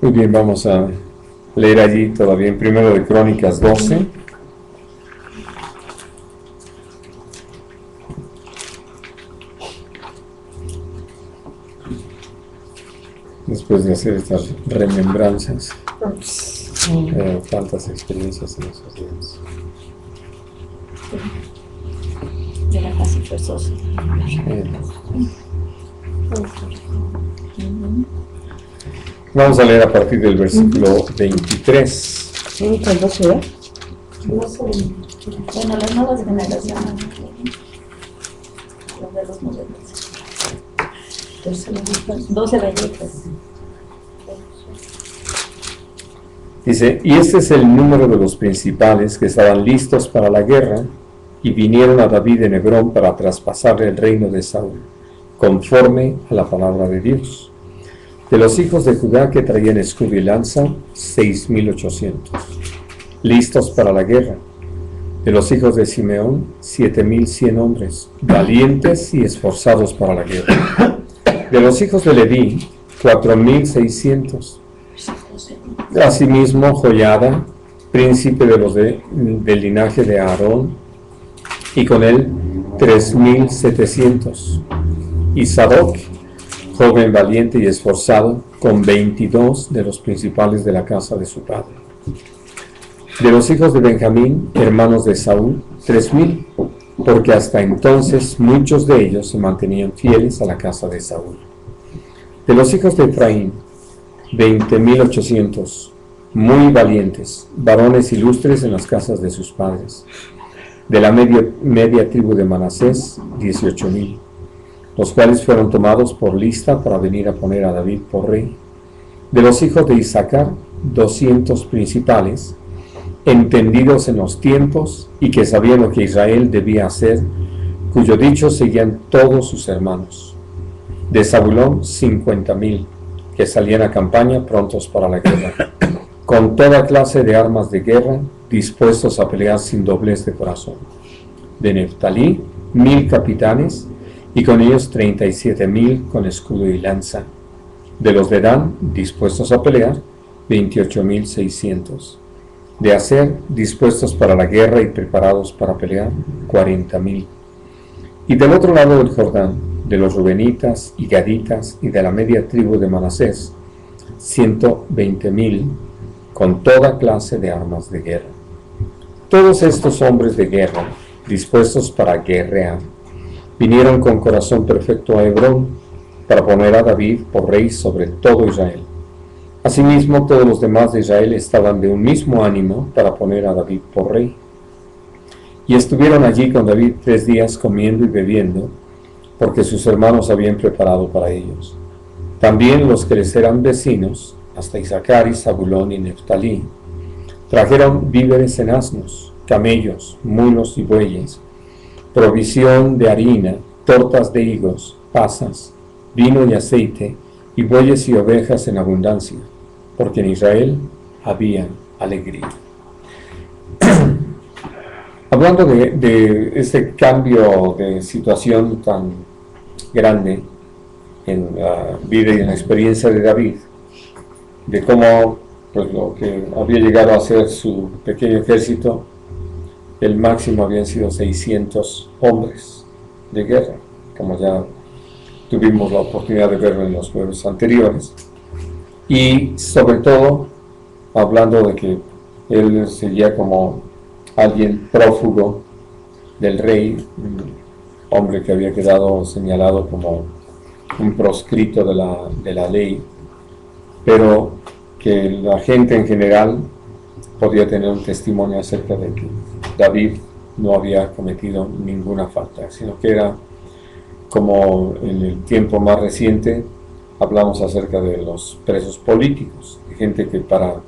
Muy bien, vamos a leer allí todavía en Primero de Crónicas 12. Después de hacer estas remembranzas, tantas experiencias en esos días. Era casi forzoso. Vamos a leer a partir del versículo 23. Sí, ¿cuándo será? Bueno, las nuevas generaciones. Los de los modelos. 12:23. Dice, y este es el número de los principales que estaban listos para la guerra y vinieron a David en Hebrón para traspasarle el reino de Saúl, conforme a la palabra de Dios. De los hijos de Judá que traían escudo y lanza, 6,800, listos para la guerra. De los hijos de Simeón, 7,100 hombres, valientes y esforzados para la guerra. De los hijos de Leví, 4,600. Asimismo, Joiada, príncipe de los del linaje de Aarón, y con él 3,700. Y Sadoc, joven valiente y esforzado, con 22 de los principales de la casa de su padre. De los hijos de Benjamín, hermanos de Saúl, 3,000, porque hasta entonces muchos de ellos se mantenían fieles a la casa de Saúl. De los hijos de Efraín, 20,800, muy valientes, varones ilustres en las casas de sus padres. De la media tribu de Manasés, 18,000, los cuales fueron tomados por lista para venir a poner a David por rey. De los hijos de Isaacar, 200 principales, entendidos en los tiempos y que sabían lo que Israel debía hacer, cuyo dicho seguían todos sus hermanos. De Zabulón, 50,000, que salían a campaña prontos para la guerra, con toda clase de armas de guerra, dispuestos a pelear sin doblez de corazón. De Neftalí, 1,000 capitanes, y con ellos 37,000 con escudo y lanza. De los de Dan, dispuestos a pelear, 28,600. De Aser, dispuestos para la guerra y preparados para pelear, 40,000. Y del otro lado del Jordán, de los Rubenitas y Gaditas y de la media tribu de Manasés, 120,000, con toda clase de armas de guerra. Todos estos hombres de guerra, dispuestos para guerrear, vinieron con corazón perfecto a Hebrón para poner a David por rey sobre todo Israel. Asimismo, todos los demás de Israel estaban de un mismo ánimo para poner a David por rey. Y estuvieron allí con David 3 días comiendo y bebiendo, porque sus hermanos habían preparado para ellos. También los que les eran vecinos, hasta Isaacar y Zabulón y Neftalí, trajeron víveres en asnos, camellos, mulos y bueyes, provisión de harina, tortas de higos, pasas, vino y aceite, y bueyes y ovejas en abundancia, porque en Israel había alegría. Hablando de este cambio de situación tan grande en la vida y en la experiencia de David, de cómo pues, lo que había llegado a ser su pequeño ejército, el máximo habían sido 600 hombres de guerra, como ya tuvimos la oportunidad de verlo en los jueves anteriores. Y sobre todo, hablando de que él seguía como alguien prófugo del rey, un hombre que había quedado señalado como un proscrito de la ley, pero que la gente en general podía tener un testimonio acerca de que David no había cometido ninguna falta, sino que era como en el tiempo más reciente hablamos acerca de los presos políticos, de gente que para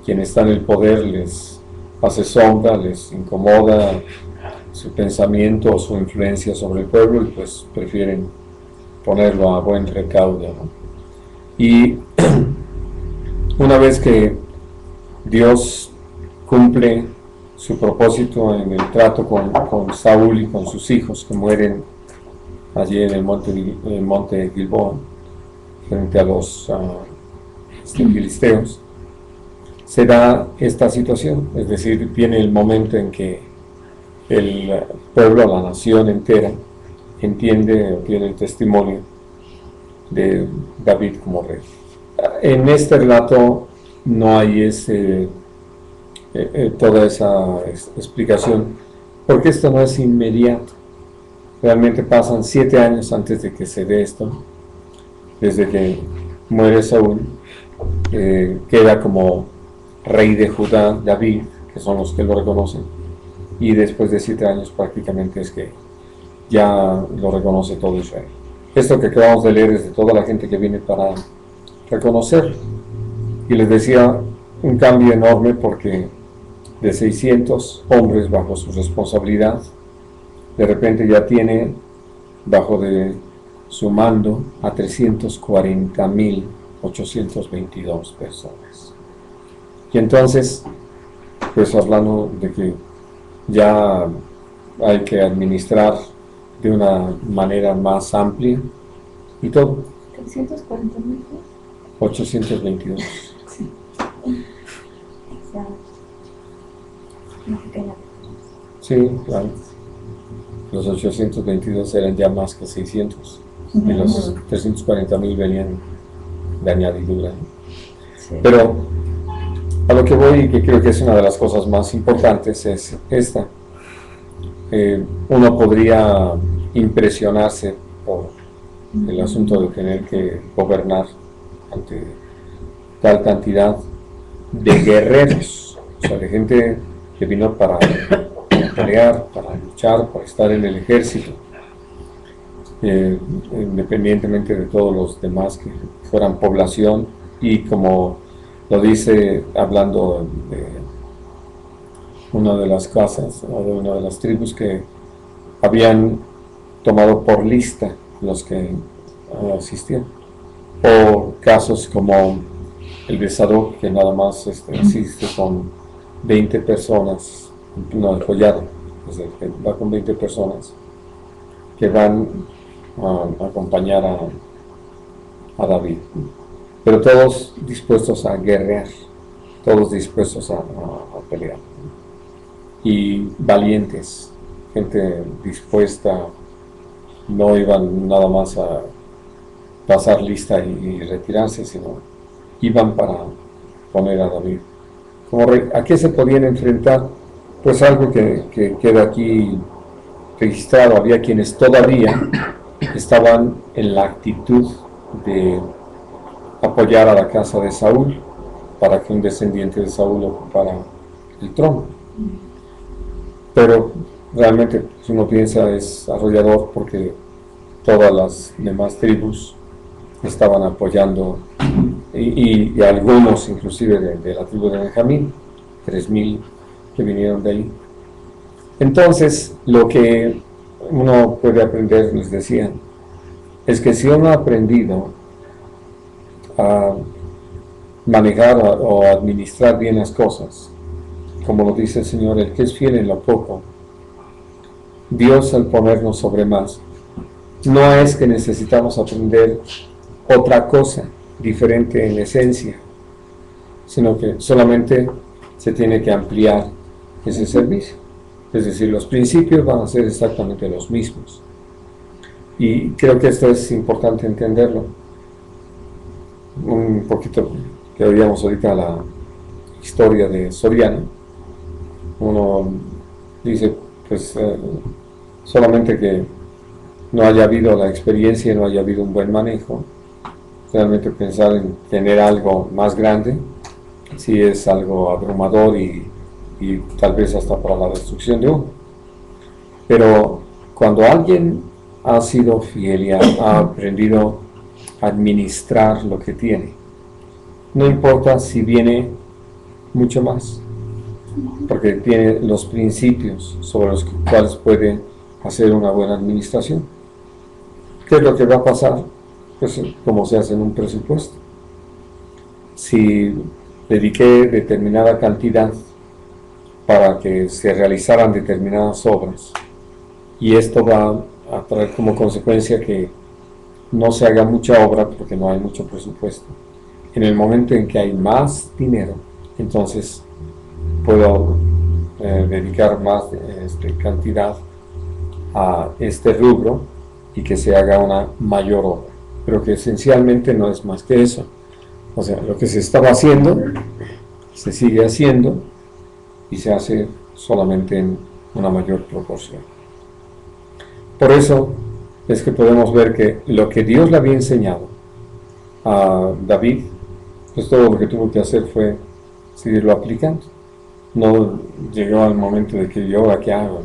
quien está en el poder les hace sombra, les incomoda su pensamiento o su influencia sobre el pueblo y pues prefieren ponerlo a buen recaudo, ¿no? Y una vez que Dios cumple su propósito en el trato con Saúl y con sus hijos que mueren allí en el monte Gilboa frente a los filisteos, se da esta situación, es decir, viene el momento en que el pueblo, la nación entera, entiende o tiene el testimonio de David como rey. En este relato no hay toda esa explicación, porque esto no es inmediato. Realmente pasan 7 años antes de que se dé esto, desde que muere Saúl, queda como rey de Judá David, que son los que lo reconocen, y después de 7 años prácticamente es que ya lo reconoce todo Israel. Esto que acabamos de leer es de toda la gente que viene para reconocer. Y les decía, un cambio enorme, porque de 600 hombres bajo su responsabilidad, de repente ya tiene bajo de su mando a 340,822 personas. Y entonces, pues hablando de que ya hay que administrar de una manera más amplia y todo. 340,000. 822. Sí. O sea, una pequeña. Sí, claro. Los 822 eran ya más que 600. Y los 340,000 venían de añadidura. Sí. Pero a lo que voy, y que creo que es una de las cosas más importantes, es esta. Uno podría impresionarse por el asunto de tener que gobernar ante tal cantidad de guerreros, o sea, de gente que vino para pelear, para luchar, para estar en el ejército, independientemente de todos los demás que fueran población, y como lo dice hablando de una de las casas o de una de las tribus, que habían tomado por lista los que asistían, o casos como el de Sadoc, que nada más asiste con 20 personas, no, el collado, es decir, que va con 20 personas que van a acompañar a David, pero todos dispuestos a guerrear, todos dispuestos a pelear, y valientes, gente dispuesta. No iban nada más a pasar lista y retirarse, sino iban para poner a David como rey. ¿A qué se podían enfrentar? Pues algo que queda aquí registrado: había quienes todavía estaban en la actitud de apoyar a la casa de Saúl para que un descendiente de Saúl ocupara el trono. Pero realmente, si uno piensa, es arrollador, porque todas las demás tribus estaban apoyando, y algunos inclusive de la tribu de Benjamín, 3,000 que vinieron de ahí. Entonces, lo que uno puede aprender, les decía, es que si uno ha aprendido a manejar o administrar bien las cosas, como lo dice el Señor, el que es fiel en lo poco, Dios, al ponernos sobre más, no es que necesitamos aprender otra cosa diferente en esencia, sino que solamente se tiene que ampliar ese servicio. Es decir, los principios van a ser exactamente los mismos. Y creo que esto es importante entenderlo. Un poquito que oíamos ahorita la historia de Soriano. Uno dice, pues, solamente que no haya habido la experiencia, no haya habido un buen manejo. Realmente pensar en tener algo más grande, sí es algo abrumador, y tal vez hasta para la destrucción de uno. Pero cuando alguien ha sido fiel y ha aprendido a administrar lo que tiene, no importa si viene mucho más, porque tiene los principios sobre los cuales puede hacer una buena administración. ¿Qué es lo que va a pasar? Pues como se hace en un presupuesto. Si dediqué determinada cantidad para que se realizaran determinadas obras, y esto va a traer como consecuencia que no se haga mucha obra porque no hay mucho presupuesto, en el momento en que hay más dinero, entonces puedo dedicar más cantidad a este rubro y que se haga una mayor obra, pero que esencialmente no es más que eso. O sea, lo que se estaba haciendo se sigue haciendo y se hace solamente en una mayor proporción. Por eso es que podemos ver que lo que Dios le había enseñado a David, pues todo lo que tuvo que hacer fue seguirlo aplicando. No llegó al momento de que yo, ¿a qué hago?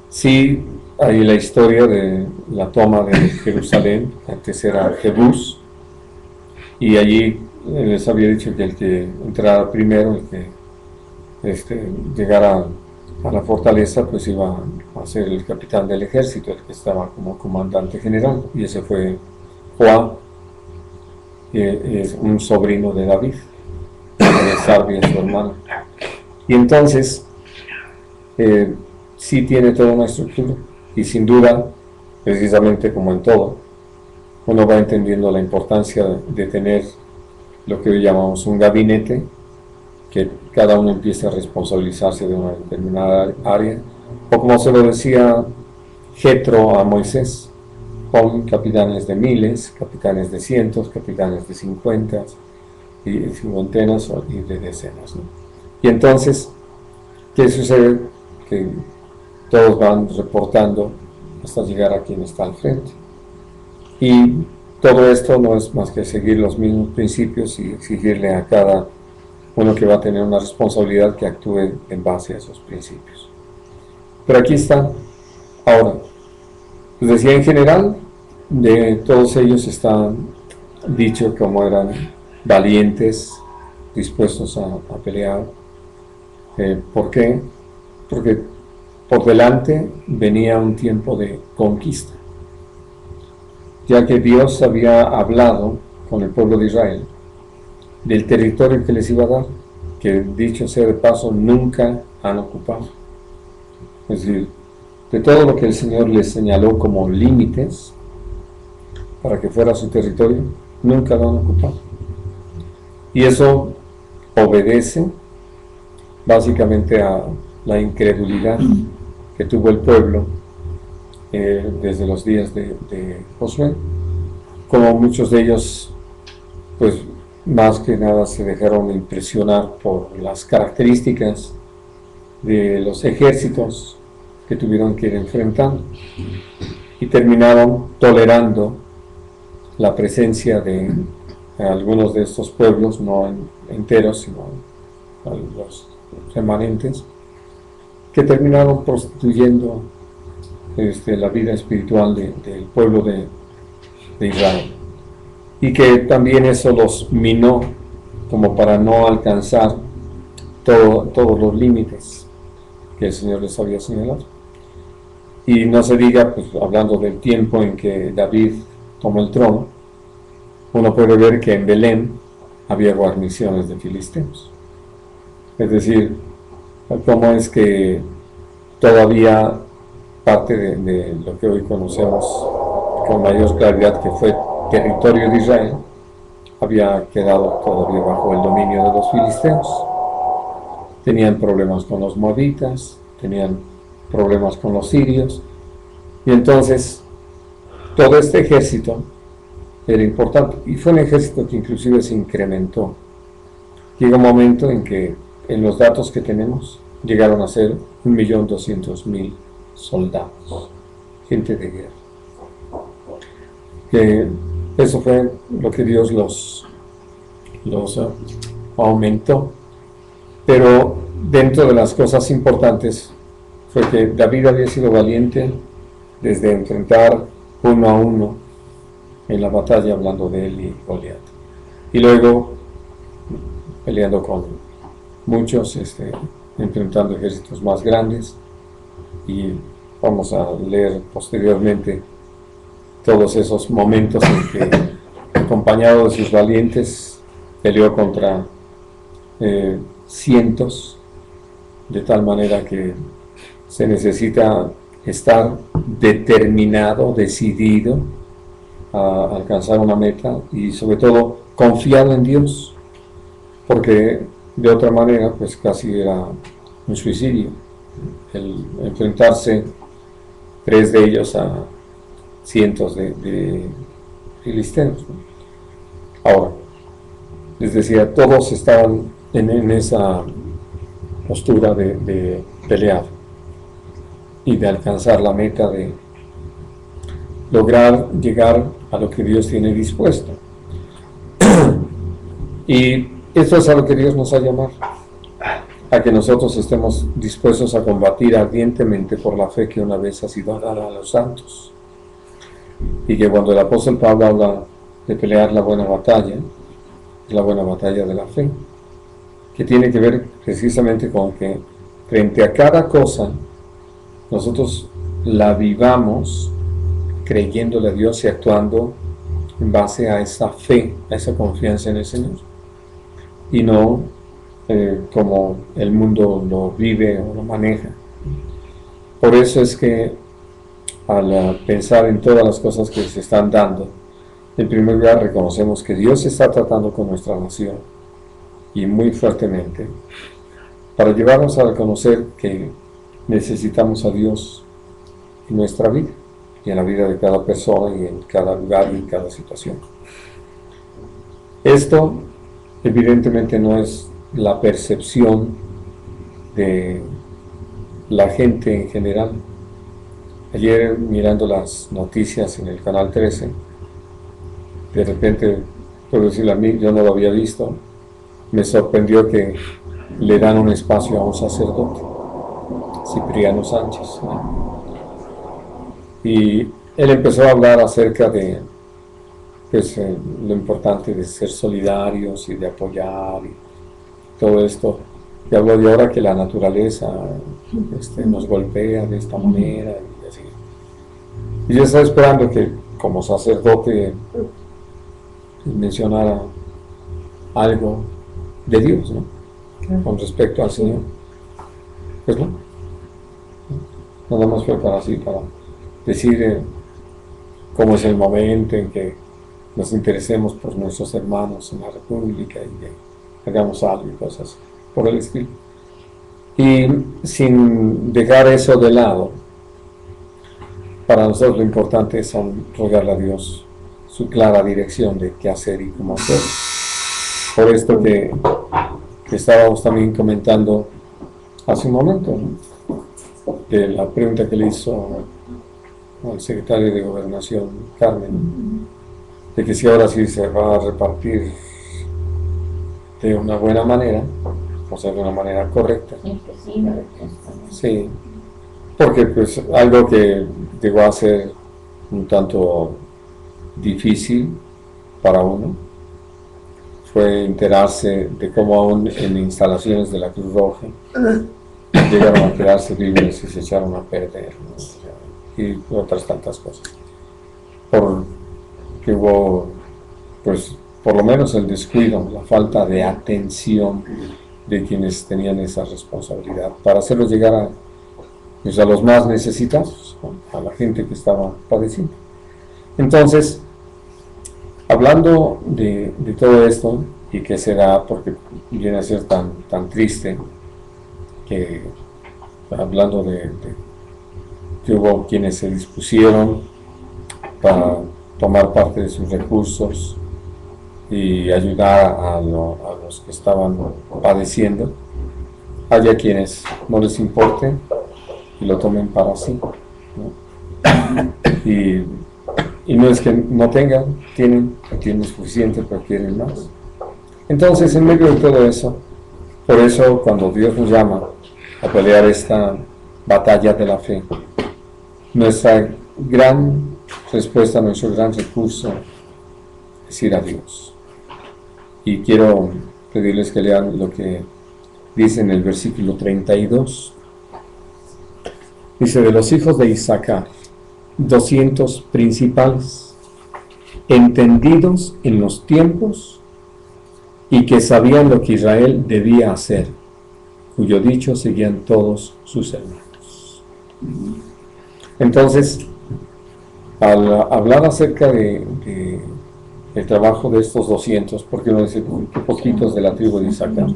Sí, hay la historia de la toma de Jerusalén, antes era Jebús, y allí les había dicho que el que entrara primero, el que llegara a la fortaleza, pues iba a ser el capitán del ejército, el que estaba como comandante general, y ese fue Joab, que es un sobrino de David, de Sarbia, su hermano. Y entonces, sí tiene toda una estructura, y sin duda, precisamente como en todo, uno va entendiendo la importancia de tener lo que hoy llamamos un gabinete, que cada uno empieza a responsabilizarse de una determinada área, o como se lo decía Jetro a Moisés, con capitanes de miles, capitanes de cientos, capitanes de 50 y cincuentenas y de decenas, ¿no? Y entonces, ¿qué sucede? Que todos van reportando hasta llegar a quien está al frente. Y todo esto no es más que seguir los mismos principios y exigirle a cada uno que va a tener una responsabilidad que actúe en base a esos principios. Pero aquí está. Ahora, les decía, en general, de todos ellos está dicho como eran valientes, dispuestos a pelear. ¿Por qué? Porque por delante venía un tiempo de conquista, ya que Dios había hablado con el pueblo de Israel del territorio que les iba a dar, que dicho sea de paso, nunca han ocupado. Es decir, de todo lo que el Señor les señaló como límites para que fuera su territorio, nunca lo han ocupado. Y eso obedece básicamente a la incredulidad que tuvo el pueblo desde los días de Josué. Como muchos de ellos, pues más que nada se dejaron impresionar por las características de los ejércitos que tuvieron que ir enfrentando y terminaron tolerando la presencia de algunos de estos pueblos, no enteros, sino los remanentes, que terminaron prostituyendo la vida espiritual del pueblo de Israel, y que también eso los minó como para no alcanzar todos los límites que el Señor les había señalado. Y no se diga, pues hablando del tiempo en que David tomó el trono, uno puede ver que en Belén había guarniciones de filisteos. Es decir, cómo es que todavía parte de lo que hoy conocemos con mayor claridad que fue territorio de Israel había quedado todavía bajo el dominio de los filisteos. Tenían problemas con los moabitas, tenían problemas con los sirios, y entonces todo este ejército era importante, y fue un ejército que inclusive se incrementó. Llega un momento en que en los datos que tenemos llegaron a ser 1.200.000 soldados, gente de guerra. Que eso fue lo que Dios los aumentó. Pero dentro de las cosas importantes fue que David había sido valiente desde enfrentar uno a uno en la batalla, hablando de él y Goliat, y luego peleando con muchos, enfrentando ejércitos más grandes, y vamos a leer posteriormente todos esos momentos en que, acompañado de sus valientes, peleó contra cientos, de tal manera que se necesita estar determinado, decidido a alcanzar una meta y sobre todo confiado en Dios, porque de otra manera pues casi era un suicidio el enfrentarse 3 de ellos a cientos de filisteos, ¿no? Ahora, les decía, todos estaban en esa postura de pelear y de alcanzar la meta de lograr llegar a lo que Dios tiene dispuesto. Y esto es a lo que Dios nos ha llamado, a que nosotros estemos dispuestos a combatir ardientemente por la fe que una vez ha sido dada a los santos. Y que cuando el apóstol Pablo habla de pelear la buena batalla, es la buena batalla de la fe, que tiene que ver precisamente con que frente a cada cosa nosotros la vivamos creyéndole a Dios y actuando en base a esa fe, a esa confianza en el Señor, y no como el mundo lo vive o lo maneja. Por eso es que al pensar en todas las cosas que se están dando, en primer lugar reconocemos que Dios está tratando con nuestra nación y muy fuertemente para llevarnos a reconocer que necesitamos a Dios en nuestra vida y en la vida de cada persona y en cada lugar y en cada situación. Esto evidentemente no es la percepción de la gente en general. Ayer, mirando las noticias en el canal 13, de repente, puedo decirle a mí, yo no lo había visto, me sorprendió que le dan un espacio a un sacerdote, Cipriano Sánchez, ¿no? Y él empezó a hablar acerca de pues, lo importante de ser solidarios y de apoyar y todo esto. Y habló de ahora que la naturaleza nos golpea de esta manera y así. Y yo estaba esperando que como sacerdote mencionara algo de Dios, ¿no? Con respecto al Señor. Pues no. Nada más fue para decir cómo es el momento en que nos interesemos por nuestros hermanos en la República y que hagamos algo y cosas por el estilo. Y sin dejar eso de lado, para nosotros lo importante es rogarle a Dios su clara dirección de qué hacer y cómo hacer. Por esto que estábamos también comentando hace un momento, ¿no? De la pregunta que le hizo al secretario de Gobernación, Carmen, de que si ahora sí se va a repartir de una buena manera, o sea, de una manera correcta. Sí, porque pues algo que llegó a ser un tanto difícil para uno fue enterarse de cómo aún en instalaciones de la Cruz Roja llegaron a quedarse víveres y se echaron a perder, ¿no? Y otras tantas cosas, porque hubo pues por lo menos el descuido, la falta de atención de quienes tenían esa responsabilidad para hacerlos llegar a los más necesitados, ¿no? A la gente que estaba padeciendo. Entonces, hablando de todo esto, y que se da porque viene a ser tan triste, que hablando de que hubo quienes se dispusieron para tomar parte de sus recursos y ayudar a los que estaban padeciendo, haya quienes no les importe y lo tomen para sí, ¿no? Y no es que no tengan, tienen suficiente, pero quieren más. Entonces, en medio de todo eso, por eso cuando Dios nos llama a pelear esta batalla de la fe, nuestra gran respuesta, nuestro gran recurso es ir a Dios. Y quiero pedirles que lean lo que dice en el versículo 32. Dice: de los hijos de Isaacar, 200 principales, entendidos en los tiempos y que sabían lo que Israel debía hacer, cuyo dicho seguían todos sus hermanos. Entonces, al hablar acerca de el trabajo de estos 200, porque uno dice que poquitos de la tribu de Isaacar,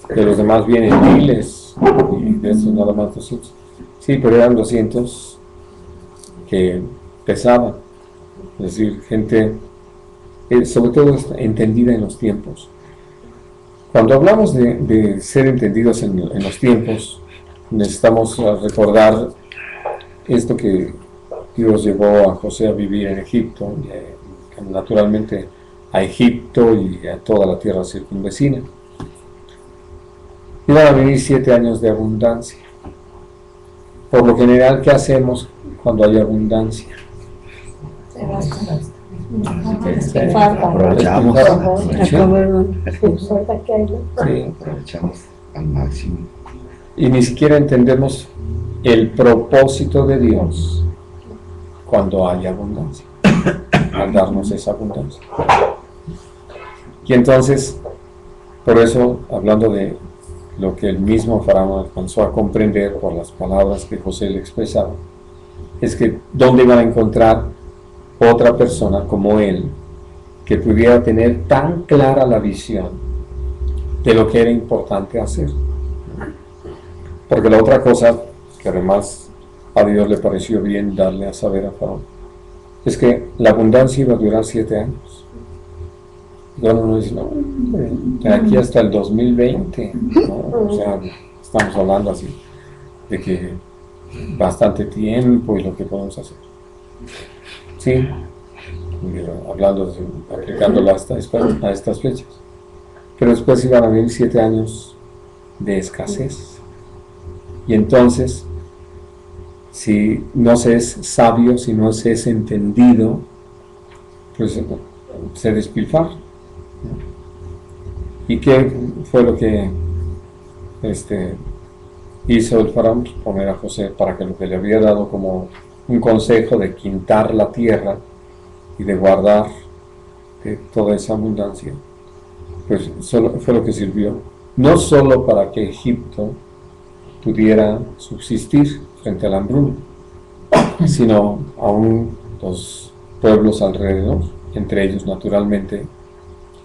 de los demás vienen miles, y de estos nada más 200. Sí, pero eran 200 que pesaban, es decir, gente, sobre todo entendida en los tiempos. Cuando hablamos de ser entendidos en los tiempos, necesitamos recordar esto que Dios llevó a José a vivir en Egipto, naturalmente a Egipto y a toda la tierra circunvecina. Iban a venir 7 años de abundancia. Por lo general, ¿qué hacemos cuando hay abundancia? Aprovechamos. Sí. Aprovechamos al máximo. Y ni siquiera entendemos el propósito de Dios cuando hay abundancia, al darnos esa abundancia. Y entonces, por eso, hablando de lo que el mismo Faraón alcanzó a comprender por las palabras que José le expresaba, es que ¿dónde iban a encontrar otra persona como él que pudiera tener tan clara la visión de lo que era importante hacer? Porque la otra cosa que además a Dios le pareció bien darle a saber a Faraón es que la abundancia iba a durar 7 años. Bueno, uno dice, no, de aquí hasta el 2020, ¿no? O sea, estamos hablando así de que bastante tiempo y lo que podemos hacer. Sí, hablando, aplicándolo a estas fechas. Pero después iban a venir 7 años de escasez. Y entonces, si no se es sabio, si no se es entendido, pues se despilfarra. ¿Y qué fue lo que hizo el Faraón? Poner a José para que lo que le había dado como un consejo de quintar la tierra y de guardar toda esa abundancia, pues solo fue lo que sirvió, no solo para que Egipto pudiera subsistir frente a la hambruna, sino aún los pueblos alrededor, entre ellos naturalmente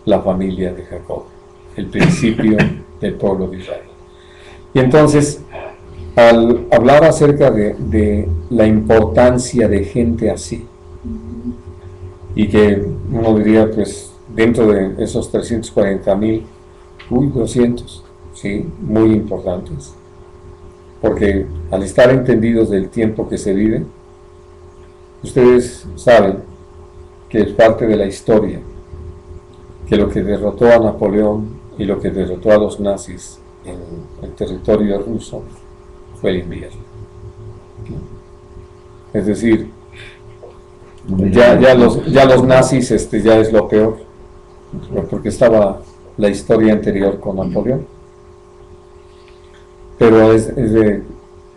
la familia de Jacob, el principio del pueblo de Israel. Y entonces, al hablar acerca de la importancia de gente así, y que uno diría, pues, dentro de esos 340,000, 200, sí, muy importantes, porque al estar entendidos del tiempo que se vive, ustedes saben que es parte de la historia, que lo que derrotó a Napoleón y lo que derrotó a los nazis en el territorio ruso fue el invierno. Es decir, ya los nazis ya es lo peor, porque estaba la historia anterior con Napoleón, pero es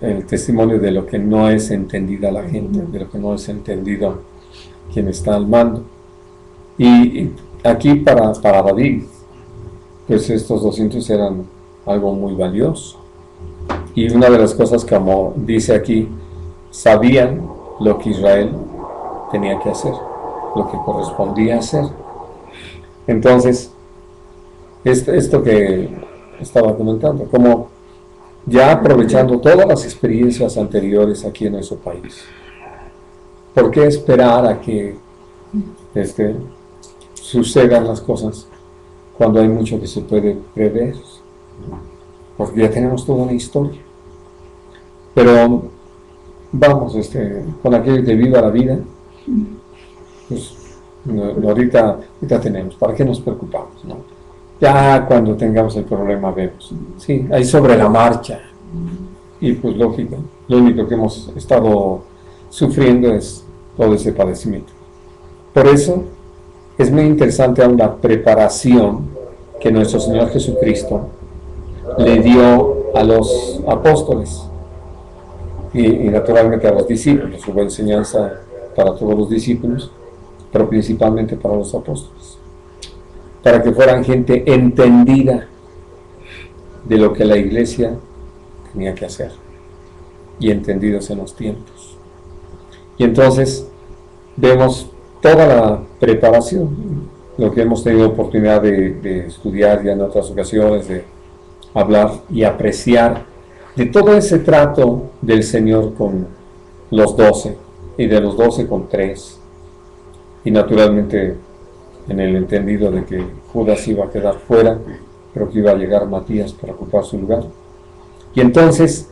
el testimonio de lo que no es entendida la gente, de lo que no es entendido quien está al mando. Y aquí para David, pues estos 200 eran algo muy valioso. Y una de las cosas, como dice aquí, sabían lo que Israel tenía que hacer, lo que correspondía hacer. Entonces, esto que estaba comentando, como ya aprovechando todas las experiencias anteriores aquí en nuestro país, ¿por qué esperar a que sucedan las cosas cuando hay mucho que se puede prever? Porque ya tenemos toda una historia. Pero vamos, con aquello que viva la vida, pues ahorita tenemos, ¿para qué nos preocupamos, no? Ya cuando tengamos el problema vemos. Sí, ahí sobre la marcha. Y pues lógico, lo único que hemos estado sufriendo es todo ese padecimiento. Por eso es muy interesante aún la preparación que nuestro Señor Jesucristo le dio a los apóstoles y naturalmente a los discípulos. Hubo enseñanza para todos los discípulos, pero principalmente para los apóstoles, para que fueran gente entendida de lo que la iglesia tenía que hacer y entendidos en los tiempos. Y entonces vemos toda la preparación, lo que hemos tenido oportunidad de estudiar ya en otras ocasiones, de hablar y apreciar de todo ese trato del Señor con los 12 y de los 12 con 3, y naturalmente en el entendido de que Judas iba a quedar fuera, pero que iba a llegar Matías para ocupar su lugar. Y entonces,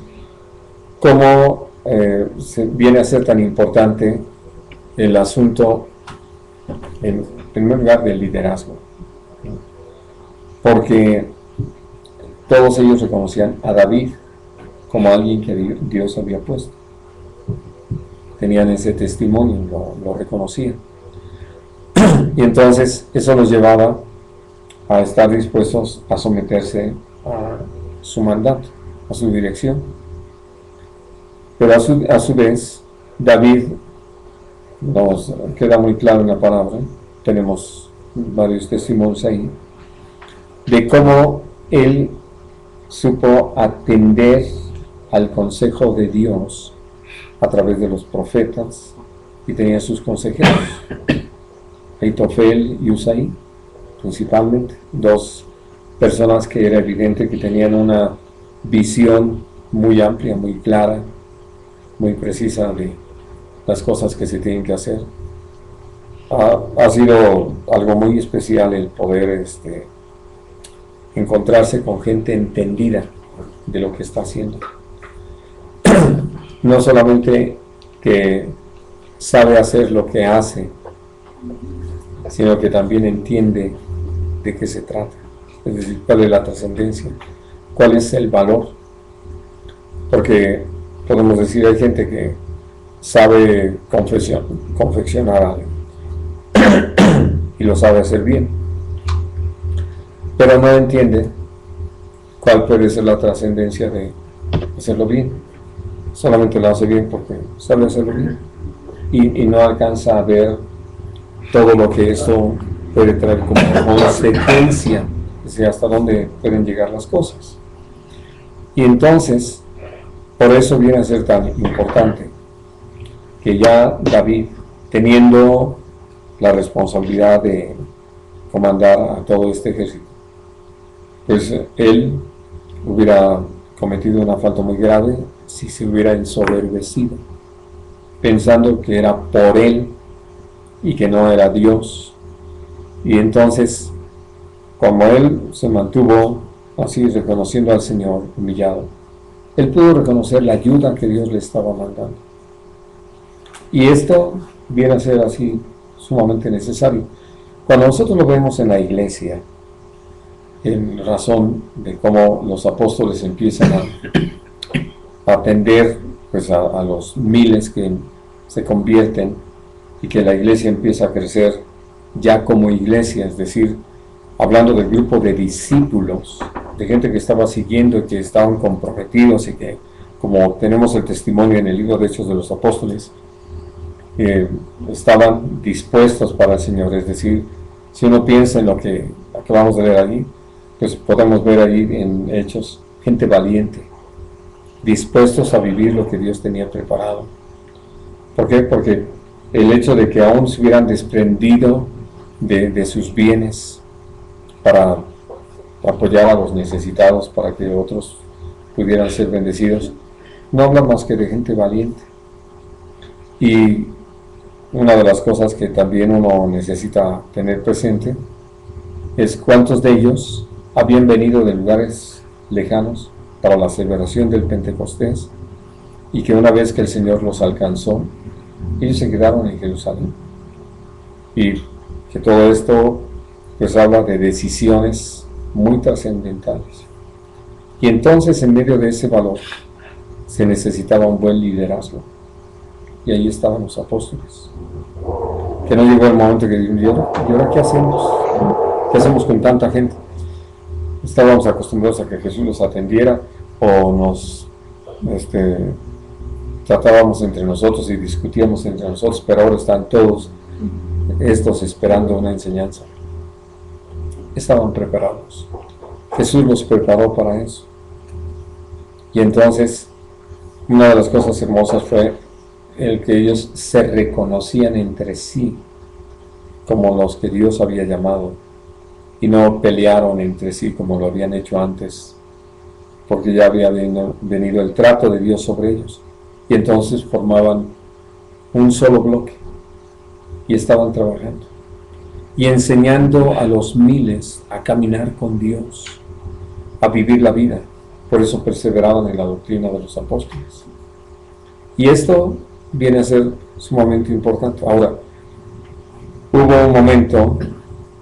¿cómo viene a ser tan importante el asunto, en primer lugar, del liderazgo? Porque todos ellos reconocían a David como alguien que Dios había puesto. Tenían ese testimonio, lo reconocían. Y entonces eso los llevaba a estar dispuestos a someterse a su mandato, a su dirección. Pero a su vez, David, nos queda muy claro en la palabra, tenemos varios testimonios ahí, de cómo él supo atender al consejo de Dios a través de los profetas, y tenía sus consejeros, Ahitofel y Usai, principalmente, dos personas que era evidente que tenían una visión muy amplia, muy clara, muy precisa de las cosas que se tienen que hacer. Ha sido algo muy especial el poder encontrarse con gente entendida de lo que está haciendo. No solamente que sabe hacer lo que hace, sino que también entiende de qué se trata, es decir, cuál es la trascendencia, cuál es el valor. Porque podemos decir, hay gente que sabe confeccionar algo y lo sabe hacer bien, pero no entiende cuál puede ser la trascendencia de hacerlo bien. Solamente lo hace bien porque sabe hacerlo bien, y no alcanza a ver todo lo que esto puede traer como consecuencia, es decir, hasta dónde pueden llegar las cosas. Y entonces, por eso viene a ser tan importante que ya David, teniendo la responsabilidad de comandar a todo este ejército, pues él hubiera cometido una falta muy grave si se hubiera ensoberbecido, pensando que era por él y que no era Dios. Y entonces, como él se mantuvo así, reconociendo al Señor, humillado, él pudo reconocer la ayuda que Dios le estaba mandando. Y esto viene a ser así sumamente necesario. Cuando nosotros lo vemos en la iglesia, en razón de cómo los apóstoles empiezan a atender pues a los miles que se convierten, y que la iglesia empieza a crecer ya como iglesia, es decir, hablando del grupo de discípulos, de gente que estaba siguiendo y que estaban comprometidos, y que, como tenemos el testimonio en el libro de Hechos de los Apóstoles, estaban dispuestos para el Señor. Es decir, si uno piensa en lo que acabamos de ver allí, pues podemos ver allí en Hechos gente valiente, dispuestos a vivir lo que Dios tenía preparado. ¿Por qué? Porque el hecho de que aún se hubieran desprendido de sus bienes para apoyar a los necesitados, para que otros pudieran ser bendecidos, no habla más que de gente valiente. Y una de las cosas que también uno necesita tener presente es cuántos de ellos habían venido de lugares lejanos para la celebración del Pentecostés, y que una vez que el Señor los alcanzó, ellos se quedaron en Jerusalén. Y que todo esto pues habla de decisiones muy trascendentales. Y entonces, en medio de ese valor, se necesitaba un buen liderazgo. Y ahí estaban los apóstoles. Que no llegó el momento que dijeron, ¿y ahora qué hacemos? ¿Qué hacemos con tanta gente? Estábamos acostumbrados a que Jesús los atendiera, o nos tratábamos entre nosotros y discutíamos entre nosotros, pero ahora están todos estos esperando una enseñanza. Estaban preparados. Jesús los preparó para eso. Y entonces, una de las cosas hermosas fue el que ellos se reconocían entre sí como los que Dios había llamado y no pelearon entre sí como lo habían hecho antes, porque ya había venido el trato de Dios sobre ellos, y entonces formaban un solo bloque y estaban trabajando y enseñando a los miles a caminar con Dios, a vivir la vida. Por eso perseveraban en la doctrina de los apóstoles. Y esto viene a ser sumamente importante. Ahora, hubo un momento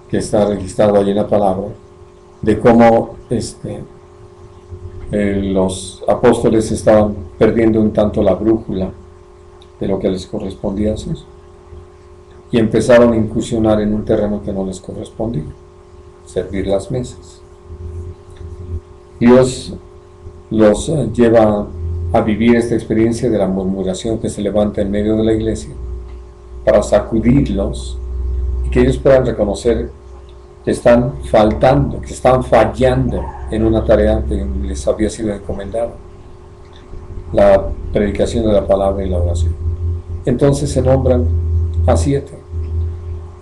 que está registrado allí en la palabra de cómo los apóstoles estaban perdiendo un tanto la brújula de lo que les correspondía hacer y empezaron a incursionar en un terreno que no les correspondía, servir las mesas. Dios los lleva a vivir esta experiencia de la murmuración que se levanta en medio de la iglesia para sacudirlos y que ellos puedan reconocer que están faltando, que están fallando en una tarea que les había sido encomendada: la predicación de la palabra y la oración. Entonces se nombran a 7.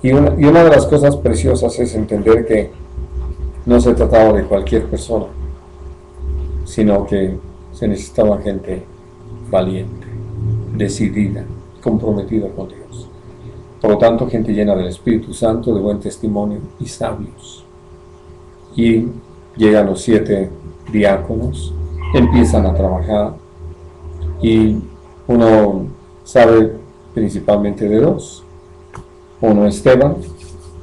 Y una de las cosas preciosas es entender que no se trataba de cualquier persona, sino que se necesitaba gente valiente, decidida, comprometida con Dios. Por lo tanto, gente llena del Espíritu Santo, de buen testimonio y sabios. Y llegan los 7 diáconos, empiezan a trabajar, y uno sabe principalmente de 2. Uno, Esteban,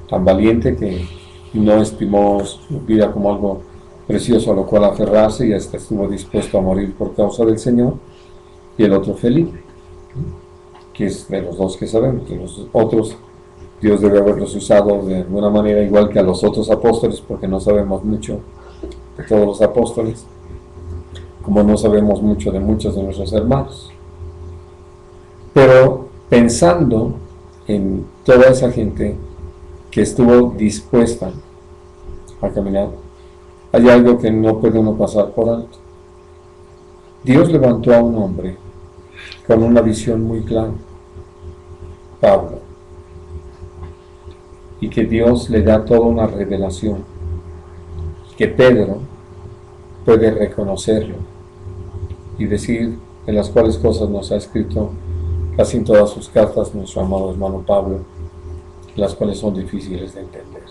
tan valiente que no estimó su vida como algo precioso a lo cual aferrarse y hasta estuvo dispuesto a morir por causa del Señor. Y el otro, Felipe, que es de los 2 que sabemos. Que los otros Dios debe haberlos usado de alguna manera igual que a los otros apóstoles, porque no sabemos mucho de todos los apóstoles, como no sabemos mucho de muchos de nuestros hermanos. Pero pensando en toda esa gente que estuvo dispuesta a caminar, hay algo que no puede uno pasar por alto. Dios levantó a un hombre con una visión muy clara, Pablo, y que Dios le da toda una revelación, que Pedro puede reconocerlo y decir en las cuales cosas nos ha escrito casi en todas sus cartas nuestro amado hermano Pablo, las cuales son difíciles de entender.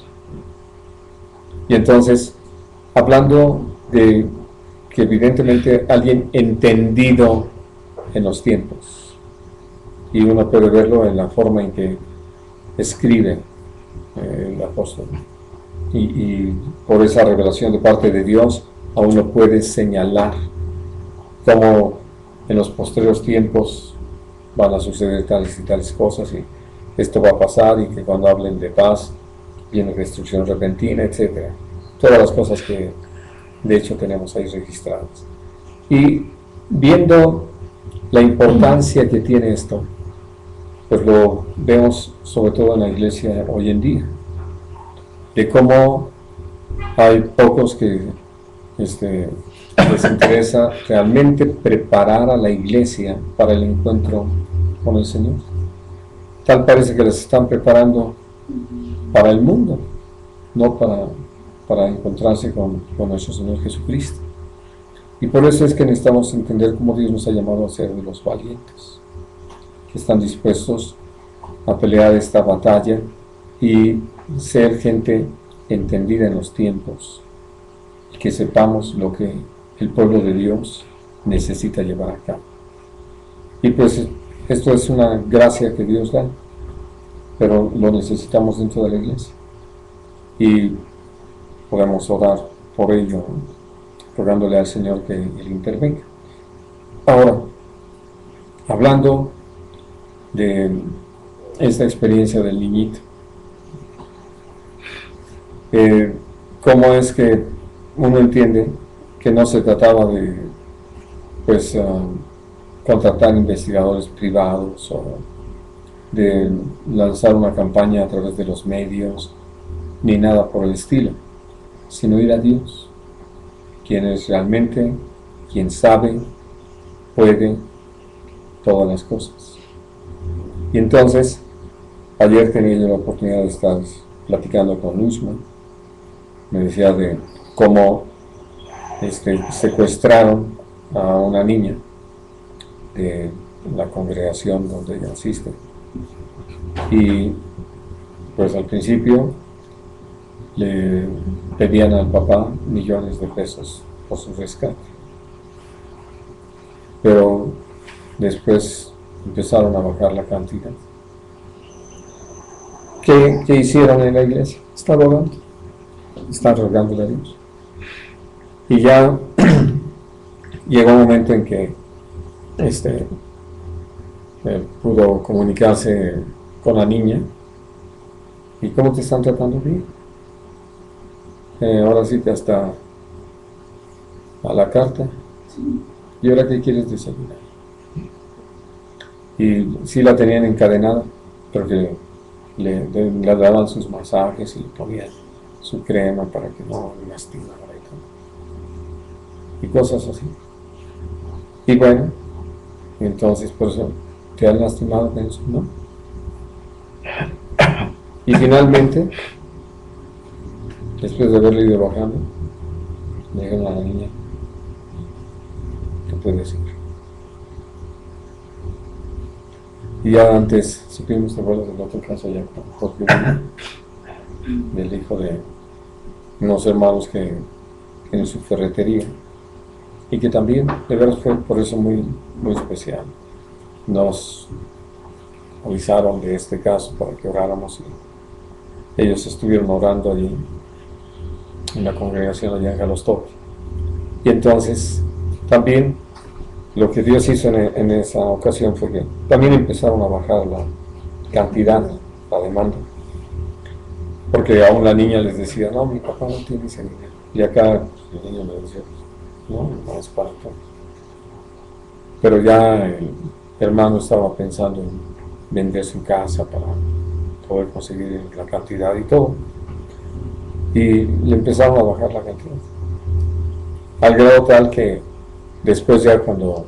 Y entonces, hablando de que evidentemente alguien entendido en los tiempos, y uno puede verlo en la forma en que escribe el apóstol, y por esa revelación de parte de Dios, a uno puede señalar cómo en los posteriores tiempos van a suceder tales y tales cosas, y esto va a pasar, y que cuando hablen de paz viene destrucción repentina, etc. Todas las cosas que de hecho tenemos ahí registradas. Y viendo la importancia que tiene esto, pues lo vemos sobre todo en la iglesia hoy en día, de cómo hay pocos que les interesa realmente preparar a la iglesia para el encuentro con el Señor. Tal parece que les están preparando para el mundo, no para encontrarse con nuestro Señor Jesucristo. Y por eso es que necesitamos entender cómo Dios nos ha llamado a ser de los valientes, que están dispuestos a pelear esta batalla y ser gente entendida en los tiempos, y que sepamos lo que el pueblo de Dios necesita llevar a cabo. Y pues esto es una gracia que Dios da, pero lo necesitamos dentro de la iglesia, y podemos orar por ello, rogándole al Señor que Él intervenga. Ahora, hablando de esta experiencia del niñito, ¿cómo es que uno entiende que no se trataba de contratar investigadores privados o de lanzar una campaña a través de los medios, ni nada por el estilo, sino ir a Dios, quien es realmente, quien sabe, puede todas las cosas? Y entonces, ayer tenía yo la oportunidad de estar platicando con Luzma. Me decía de cómo secuestraron a una niña de la congregación donde ella asiste. Y pues al principio le pedían al papá millones de pesos por su rescate. Pero después empezaron a bajar la cantidad. ¿Qué hicieron en la iglesia? Están rogándole a Dios. Y ya llegó un momento en que pudo comunicarse con la niña. ¿Y cómo te están tratando bien? Ahora sí que hasta a la carta. ¿Y ahora qué quieres desayunar? Y sí la tenían encadenada, porque le daban sus masajes y le ponían su crema para que no lastimara y cosas así. Y bueno, entonces por eso te han lastimado, ¿no? Y finalmente, después de haberle ido bajando, le dijeron a la niña, ¿qué puedes decir? Y ya antes supimos, ¿te acuerdas del otro caso ya con Jorge William, del hijo de unos hermanos que tienen su ferretería, y que también, de verdad, fue por eso muy, muy especial. Nos avisaron de este caso para que oráramos, y ellos estuvieron orando allí en la congregación allá en Jalostoque. Y entonces también lo que Dios hizo en esa ocasión fue que también empezaron a bajar la cantidad, la demanda, porque aún la niña les decía, no, mi papá no tiene ese dinero, y acá el niño le decía, no es para todo. Pero ya el hermano estaba pensando en vender su casa para poder conseguir la cantidad y todo, y le empezaron a bajar la cantidad, al grado tal que después ya cuando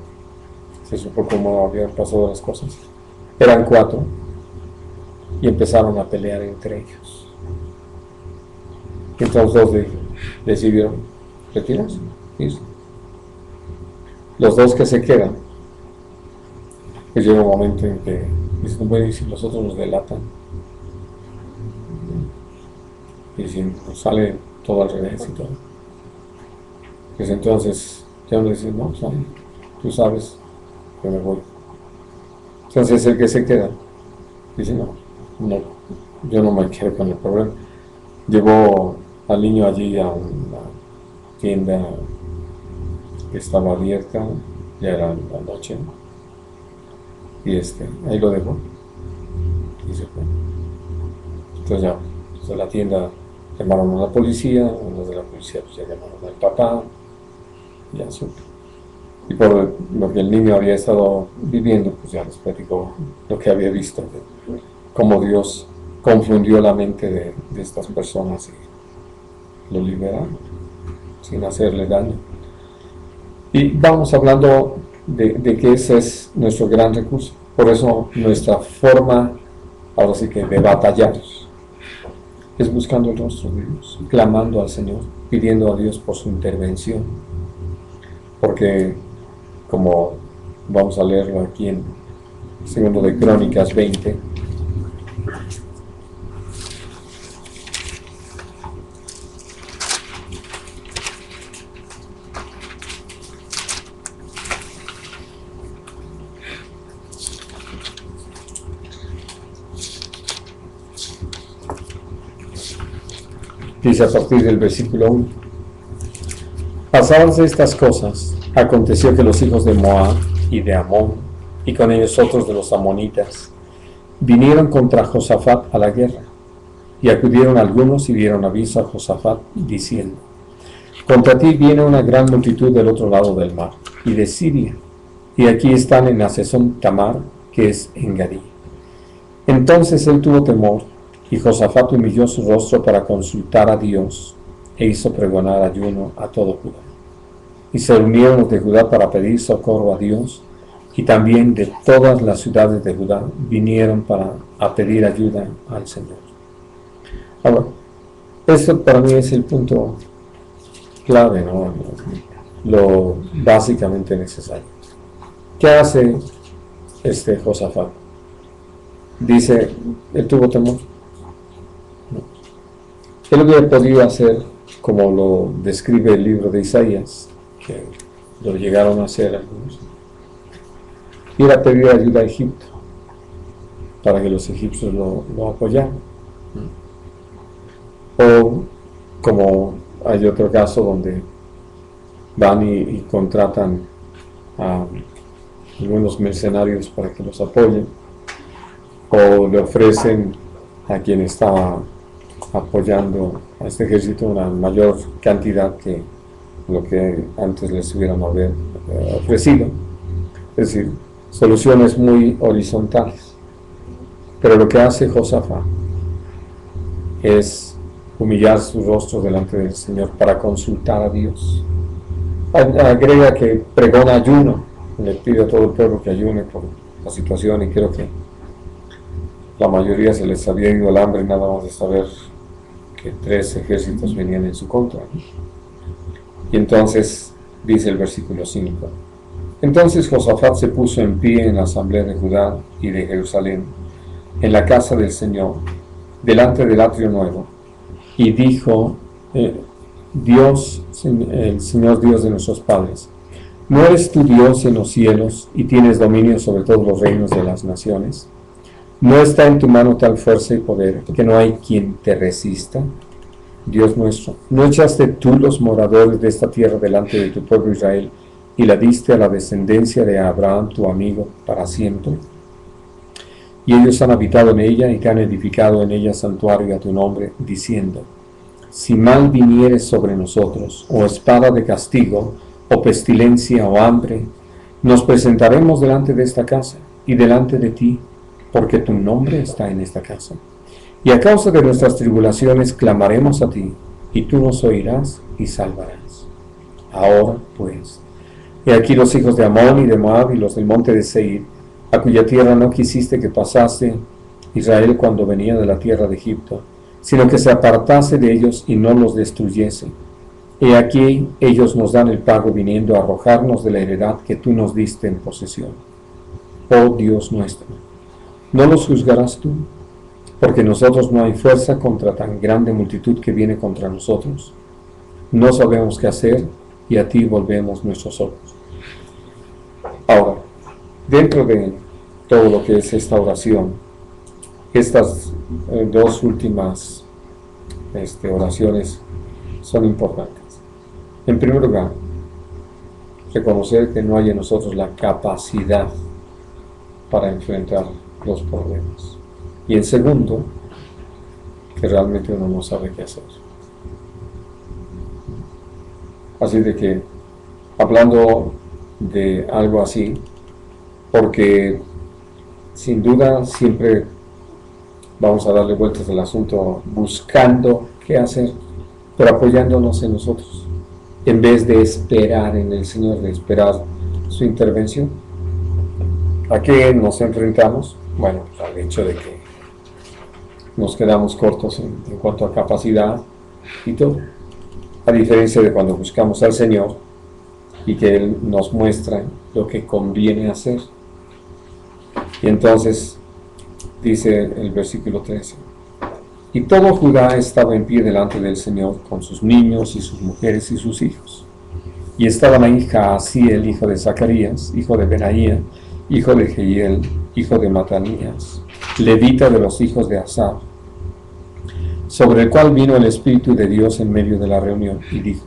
se supo cómo habían pasado las cosas, eran 4 y empezaron a pelear entre ellos. Entonces 2 decidieron retirarse. Los 2 que se quedan, pues llega un momento en que dicen, bueno, y si los otros nos delatan, y si nos sale todo al revés y todo, pues entonces ya uno dice, no, ¿sabes? Tú sabes que me voy. Entonces el que se queda dice, no, yo no me quedo con el problema. Llevó al niño allí a una tienda que estaba abierta, ya era la noche, y ahí lo dejó y se fue. Entonces ya, de la tienda llamaron a la policía, los de la policía pues ya llamaron al papá, ya supe. Y por lo que el niño había estado viviendo, pues ya les platicó lo que había visto, cómo Dios confundió la mente de estas personas y lo liberaron sin hacerle daño. Y vamos hablando de que ese es nuestro gran recurso. Por eso nuestra forma, ahora sí que de batallar, es buscando el rostro de Dios, clamando al Señor, pidiendo a Dios por su intervención. Porque, como vamos a leerlo aquí en 2 de Crónicas 20, dice a partir del versículo 1: Pasadas estas cosas, aconteció que los hijos de Moab y de Amón, y con ellos otros de los amonitas, vinieron contra Josafat a la guerra, y acudieron algunos y dieron aviso a Josafat, diciendo: Contra ti viene una gran multitud del otro lado del mar, y de Siria, y aquí están en Hasezón Tamar, que es en Gadí. Entonces él tuvo temor, y Josafat humilló su rostro para consultar a Dios, e hizo pregonar ayuno a todo Judá. Y se reunieron los de Judá para pedir socorro a Dios, y también de todas las ciudades de Judá vinieron a pedir ayuda al Señor. Ahora, esto para mí es el punto clave, ¿no? Lo básicamente necesario. ¿Qué hace Josafat? Dice, él tuvo temor. Él hubiera podido hacer como lo describe el libro de Isaías, que lo llegaron a hacer algunos, ir a pedir ayuda a Egipto para que los egipcios lo apoyaran. O como hay otro caso donde van y contratan a algunos mercenarios para que los apoyen, o le ofrecen a quien está apoyando a este ejército una mayor cantidad que lo que antes les hubieran ofrecido. Es decir, soluciones muy horizontales. Pero lo que hace Josafat es humillar su rostro delante del Señor para consultar a Dios. Agrega que pregona ayuno, le pide a todo el pueblo que ayune por la situación, y creo que la mayoría se les había ido el hambre nada más de saber que 3 ejércitos venían en su contra. Y entonces dice el versículo 5: entonces Josafat se puso en pie en la asamblea de Judá y de Jerusalén, en la casa del Señor, delante del atrio nuevo, y dijo: Dios, el Señor Dios de nuestros padres, ¿no eres tú Dios en los cielos y tienes dominio sobre todos los reinos de las naciones? ¿No está en tu mano tal fuerza y poder que no hay quien te resista? Dios nuestro, ¿no echaste tú los moradores de esta tierra delante de tu pueblo Israel y la diste a la descendencia de Abraham tu amigo para siempre? Y ellos han habitado en ella y te han edificado en ella santuario a tu nombre, diciendo: si mal viniere sobre nosotros, o espada de castigo, o pestilencia, o hambre, nos presentaremos delante de esta casa y delante de ti, porque tu nombre está en esta casa. Y a causa de nuestras tribulaciones clamaremos a ti, y tú nos oirás y salvarás. Ahora, pues, he aquí los hijos de Amón y de Moab y los del monte de Seir, a cuya tierra no quisiste que pasase Israel cuando venía de la tierra de Egipto, sino que se apartase de ellos y no los destruyese. He aquí ellos nos dan el pago viniendo a arrojarnos de la heredad que tú nos diste en posesión. Oh Dios nuestro, ¿no los juzgarás tú? Porque nosotros no hay fuerza contra tan grande multitud que viene contra nosotros. No sabemos qué hacer y a ti volvemos nuestros ojos. Ahora, dentro de todo lo que es esta oración, estas 2 últimas oraciones son importantes. En primer lugar, reconocer que no hay en nosotros la capacidad para enfrentar los problemas. Y en segundo, que realmente uno no sabe qué hacer. Así de que, hablando de algo así, porque sin duda siempre vamos a darle vueltas al asunto buscando qué hacer, pero apoyándonos en nosotros, en vez de esperar en el Señor, de esperar su intervención. ¿A qué nos enfrentamos? Bueno, al hecho de que nos quedamos cortos en cuanto a capacidad y todo, a diferencia de cuando buscamos al Señor y que Él nos muestra lo que conviene hacer. Y entonces dice el versículo 13: y todo Judá estaba en pie delante del Señor con sus niños y sus mujeres y sus hijos. Y estaban ahí Jaasiel, hijo de Zacarías, hijo de Benaía, hijo de Jehiel, hijo de Matanías, levita de los hijos de Asaf, sobre el cual vino el Espíritu de Dios en medio de la reunión, y dijo: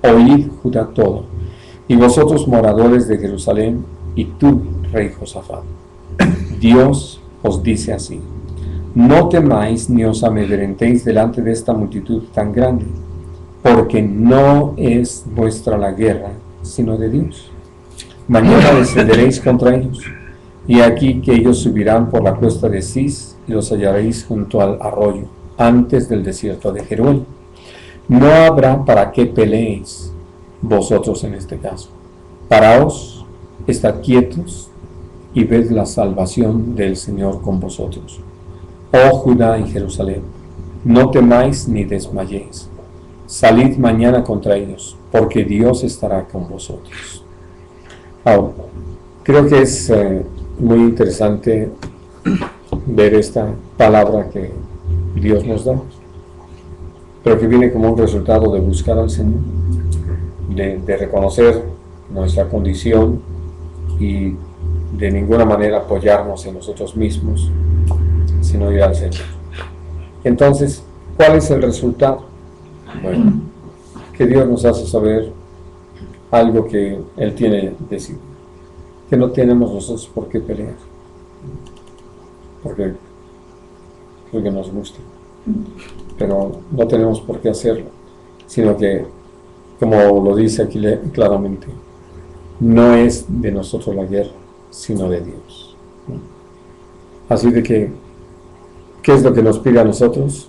oíd Judá todo, y vosotros moradores de Jerusalén, y tú, rey Josafat, Dios os dice así: no temáis ni os amedrentéis delante de esta multitud tan grande, porque no es vuestra la guerra, sino de Dios. Mañana descenderéis contra ellos, y aquí que ellos subirán por la cuesta de Cis, y los hallaréis junto al arroyo, antes del desierto de Jeruel. No habrá para qué peleéis vosotros en este caso. Paraos, estad quietos y ved la salvación del Señor con vosotros. Oh Judá y Jerusalén, no temáis ni desmayéis. Salid mañana contra ellos, porque Dios estará con vosotros. Ahora, creo que es muy interesante ver esta palabra que Dios nos da, pero que viene como un resultado de buscar al Señor, de reconocer nuestra condición y de ninguna manera apoyarnos en nosotros mismos, sino ir al Señor. Entonces, ¿cuál es el resultado? Bueno, que Dios nos hace saber algo que Él tiene decidido, que no tenemos nosotros por qué pelear, porque creo que nos gusta, pero no tenemos por qué hacerlo, sino que, como lo dice aquí claramente, no es de nosotros la guerra, sino de Dios. Así de que, ¿qué es lo que nos pide a nosotros?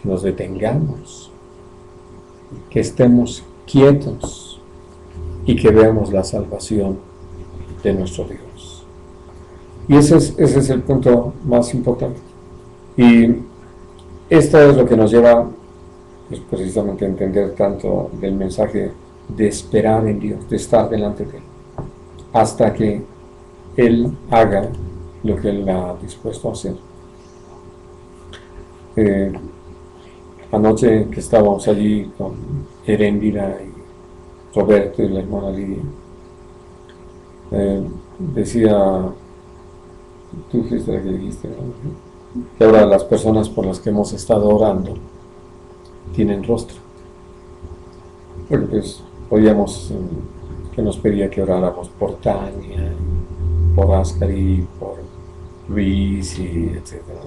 Que nos detengamos, que estemos quietos y que veamos la salvación de nuestro Dios. Y ese es el punto más importante. Y esto es lo que nos lleva pues, precisamente a entender tanto del mensaje de esperar en Dios, de estar delante de Él, hasta que Él haga lo que Él ha dispuesto a hacer. Anoche que estábamos allí con Erendira y Roberto y la hermana Lidia, decía, tú fuiste la que dijiste, ¿no? Que ahora las personas por las que hemos estado orando tienen rostro. Porque pues oíamos que nos pedía que oráramos por Tania, por Ascari, por Luis y etcétera,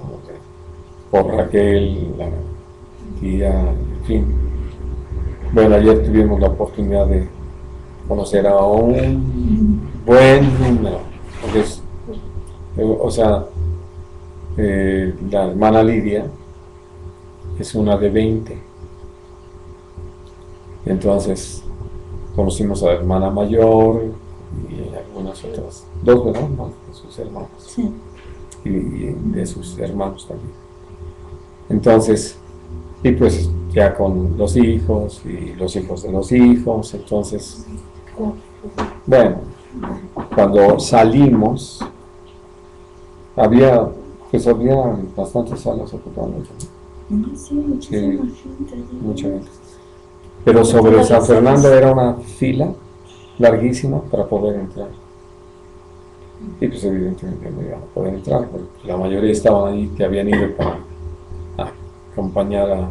por Raquel, la tía, en fin. Bueno, ayer tuvimos la oportunidad de conocer a un buen número, o sea, la hermana Lidia es una de 20. Entonces conocimos a la hermana mayor y algunas otras, dos, ¿verdad? No, de sus hermanos. Sí. Y de sus hermanos también. Entonces, y pues ya con los hijos y los hijos de los hijos, entonces, bueno, cuando salimos, había bastantes salas ocupadas, ¿no? Sí, muchísima gente. Mucha gente. Pero sobre San Fernando era una fila larguísima para poder entrar. Y pues evidentemente no iban a poder entrar, porque la mayoría estaban ahí que habían ido para acompañar a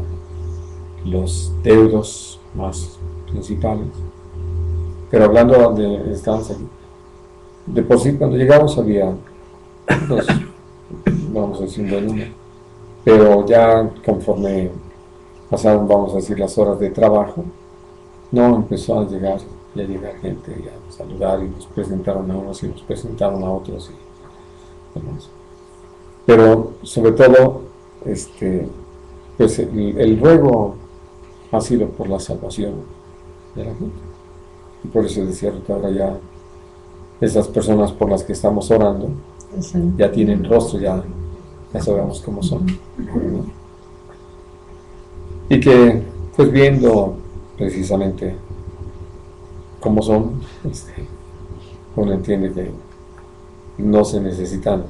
los deudos más principales. Pero hablando de estancias, de por sí cuando llegamos había, pues, vamos a decir un buen número, pero ya conforme pasaron, vamos a decir, las horas de trabajo, no empezó a llegar gente y a saludar y nos presentaron a unos y nos presentaron a otros y demás. Pero sobre todo, pues el ruego ha sido por la salvación de la gente. Y por eso decía que ahora ya esas personas por las que estamos orando ya tienen rostro, ya sabemos cómo son, ¿no? Y que pues viendo precisamente cómo son, uno entiende que no se necesitan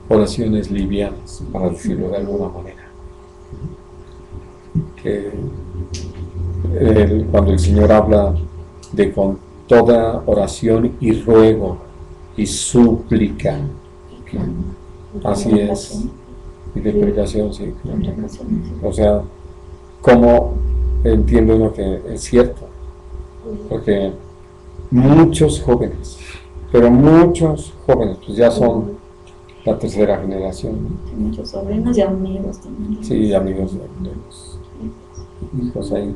oraciones livianas, para decirlo de alguna manera. Que cuando el Señor habla de con toda oración y ruego y súplica, así es, y de predicación, sí, o sea, como entiende uno que es cierto, porque muchos jóvenes, pero muchos jóvenes, pues ya son la tercera generación, ¿no? Muchos sobrinos y amigos también. Sí, amigos de los hijos ahí,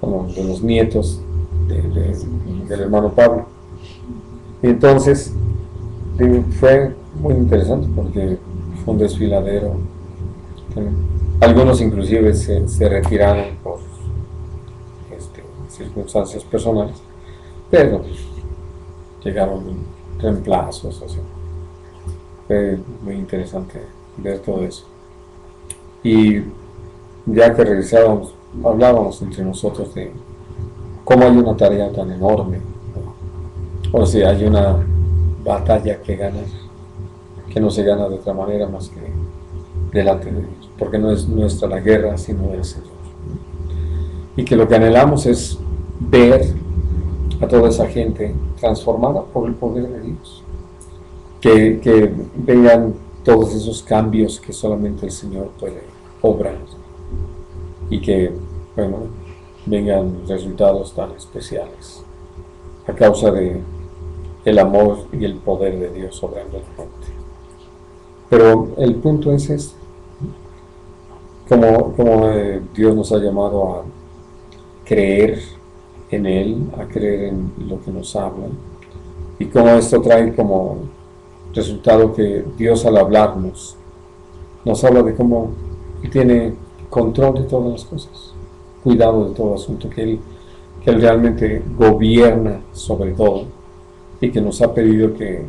como de los nietos del hermano Pablo. Y entonces fue muy interesante porque fue un desfiladero. Algunos inclusive se retiraron por circunstancias personales, pero llegaron reemplazos, así. Fue muy interesante ver todo eso. Y ya que regresábamos, hablábamos entre nosotros de cómo hay una tarea tan enorme, ¿no? O sea, hay una batalla que ganar, que no se gana de otra manera más que delante de Dios, porque no es nuestra la guerra, sino del Señor. Y que lo que anhelamos es ver a toda esa gente transformada por el poder de Dios. Que vengan todos esos cambios que solamente el Señor puede obrar. Y que, bueno, vengan resultados tan especiales a causa de el amor y el poder de Dios obrando en la gente. Pero el punto es este: como Dios nos ha llamado a creer en Él, a creer en lo que nos habla, y cómo esto trae como resultado que Dios, al hablarnos, nos habla de cómo Él tiene control de todas las cosas, cuidado de todo asunto, que Él realmente gobierna sobre todo, y que nos ha pedido que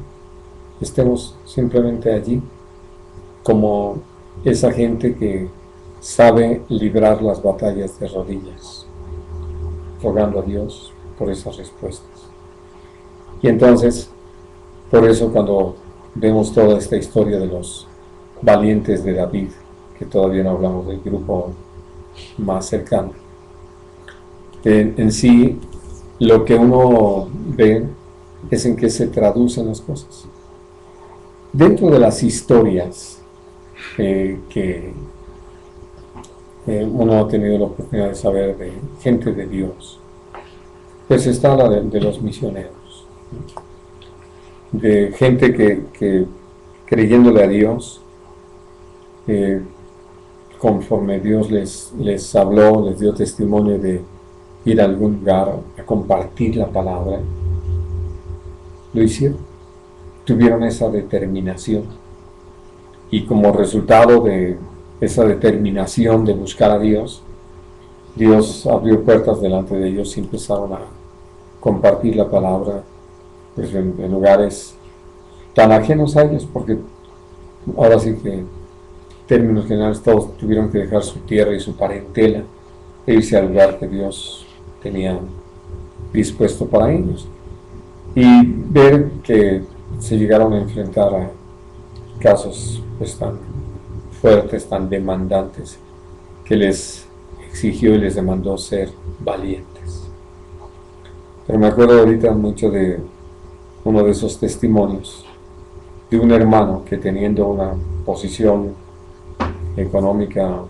estemos simplemente allí como esa gente que sabe librar las batallas de rodillas, rogando a Dios por esas respuestas. Y entonces, por eso cuando vemos toda esta historia de los valientes de David, que todavía no hablamos del grupo más cercano, en sí lo que uno ve es en qué se traducen las cosas. Dentro de las historias que uno ha tenido la oportunidad de saber de gente de Dios, pues está la de los misioneros, de gente que creyéndole a Dios, conforme Dios les habló, les dio testimonio de ir a algún lugar a compartir la palabra, lo hicieron, tuvieron esa determinación, y como resultado de esa determinación de buscar a Dios, Dios abrió puertas delante de ellos y empezaron a compartir la palabra, pues, en lugares tan ajenos a ellos, porque ahora sí que en términos generales todos tuvieron que dejar su tierra y su parentela e irse al lugar que Dios tenía dispuesto para ellos, y ver que se llegaron a enfrentar a casos pues tan fuertes, tan demandantes, que les exigió y les demandó ser valientes. Pero me acuerdo ahorita mucho de uno de esos testimonios de un hermano que, teniendo una posición económica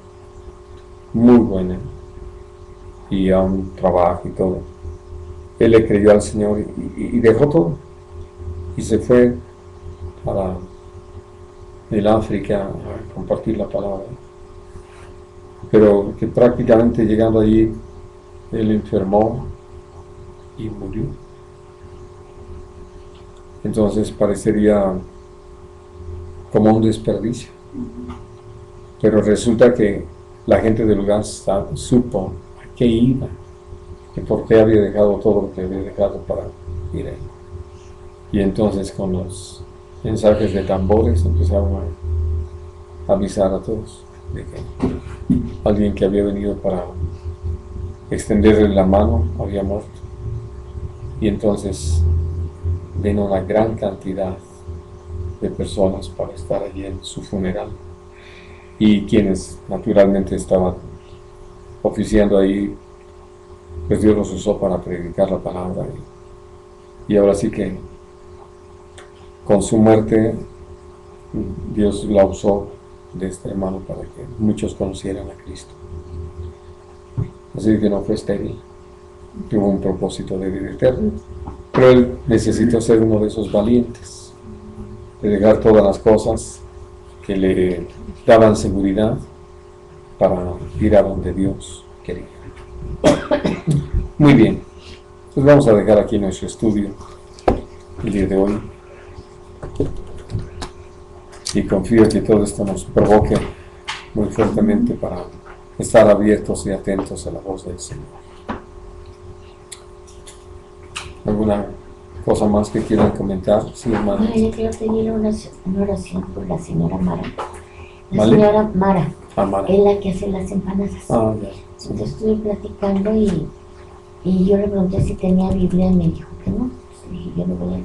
muy buena y a un trabajo y todo, él le creyó al Señor y dejó todo y se fue para el África a compartir la palabra, pero que prácticamente llegando allí él enfermó y murió. Entonces parecería como un desperdicio, pero resulta que la gente del lugar supo a qué iba y por qué había dejado todo lo que había dejado para ir ahí. Y entonces con los mensajes de tambores empezaron a avisar a todos de que alguien que había venido para extenderle la mano había muerto. Y entonces vino una gran cantidad de personas para estar allí en su funeral, y quienes naturalmente estaban oficiando ahí, pues Dios los usó para predicar la palabra, y ahora sí que con su muerte Dios la usó de este hermano para que muchos conocieran a Cristo. Así que no fue estéril, tuvo un propósito de vida eterna, pero él necesitó ser uno de esos valientes, de dejar todas las cosas que le daban seguridad para ir a donde Dios quería. Muy bien, pues vamos a dejar aquí nuestro estudio el día de hoy, y confío que todo esto nos provoque muy fuertemente para estar abiertos y atentos a la voz del Señor. ¿Alguna cosa más que quieran comentar, sí, hermano. Bueno, yo quiero pedir una oración por la señora Mara. La ¿Vale? señora Mara Amara. es la que hace las empanadas. Ah, ya. Sí. Entonces estuve platicando y yo le pregunté si tenía Biblia y me dijo que no. Entonces dije, yo le voy a ver